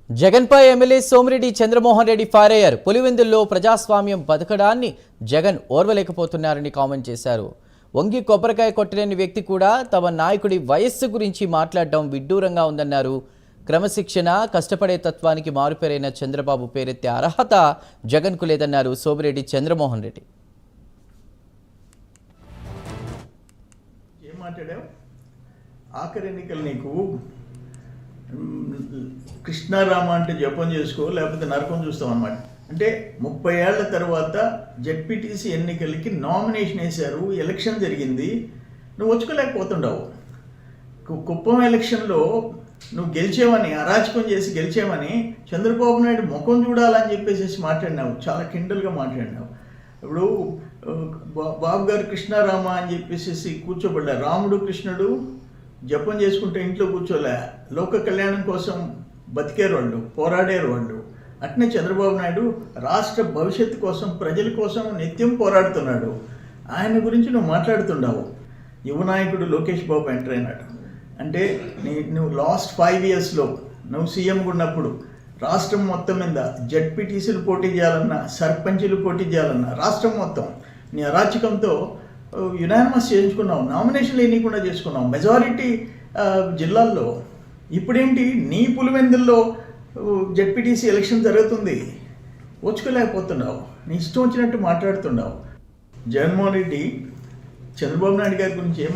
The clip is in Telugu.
జగన్పై ఎమ్మెల్యే సోమిరెడ్డి చంద్రమోహన్ రెడ్డి ఫైర్ అయ్యారు. పులివెందుల్లో ప్రజాస్వామ్యం బతకడాన్ని జగన్ ఓర్వలేకపోతున్నారని కామెంట్ చేశారు. వంగి కొబ్బరికాయ కొట్టలేని వ్యక్తి కూడా తమ నాయకుడి వయస్సు గురించి మాట్లాడడం విడ్డూరంగా ఉందన్నారు. క్రమశిక్షణ, కష్టపడే తత్వానికి మారుపేరైన చంద్రబాబు పేరెత్తే అర్హత జగన్కు లేదన్నారు సోమిరెడ్డి చంద్రమోహన్ రెడ్డి. ఏం మాట్లాడావు? ఆఖరి ఎన్నికలు నీకు కృష్ణారామ అంటే జపం చేసుకో, లేకపోతే నరకం చూస్తాం అన్నమాట. అంటే 30 ఏళ్ల తర్వాత జెడ్పీటీసీ ఎన్నికలకి నామినేషన్ వేశారు, ఎలక్షన్ జరిగింది, నువ్వు వచ్చుకోలేకపోతుండవు. కుప్పం ఎలక్షన్లో నువ్వు గెలిచేవని, అరాచకం చేసి గెలిచేవని చంద్రబాబు నాయుడు ముఖం చూడాలని చెప్పేసి మాట్లాడినావు, చాలా కిండల్గా మాట్లాడినావు. ఇప్పుడు బాబు గారు కృష్ణారామ అని చెప్పేసి కూర్చోబడ్డారు. రాముడు కృష్ణుడు జపం చేసుకుంటే ఇంట్లో కూర్చోలే, లోక కళ్యాణం కోసం బతికేరు వాళ్ళు, పోరాడేరు వాళ్ళు. అట్నే చంద్రబాబు నాయుడు రాష్ట్ర భవిష్యత్తు కోసం, ప్రజల కోసం నిత్యం పోరాడుతున్నాడు. ఆయన గురించి నువ్వు మాట్లాడుతున్నావు. యువ నాయకుడు లోకేష్ బాబు ఎంటర్ అయినాడు అంటే నువ్వు లాస్ట్ 5 ఇయర్స్లో నువ్వు సీఎంగా ఉన్నప్పుడు రాష్ట్రం మొత్తం మీద జెడ్పీటీసీలు పోటీ చేయాలన్నా, సర్పంచులు పోటీ చేయాలన్నా రాష్ట్రం మొత్తం నీ అరాచకంతో యునానిమస్ చేయించుకున్నావు, నామినేషన్లు ఎన్నికుండా చేసుకున్నావు మెజారిటీ జిల్లాల్లో. ఇప్పుడేంటి నీ పులివెందుల్లో జెడ్పీటీసీ ఎలక్షన్ జరుగుతుంది, వచ్చుకోలేకపోతున్నావు, నీ ఇష్టం వచ్చినట్టు మాట్లాడుతున్నావు. జగన్మోహన్ రెడ్డి చంద్రబాబు నాయుడు గారి గురించి ఏం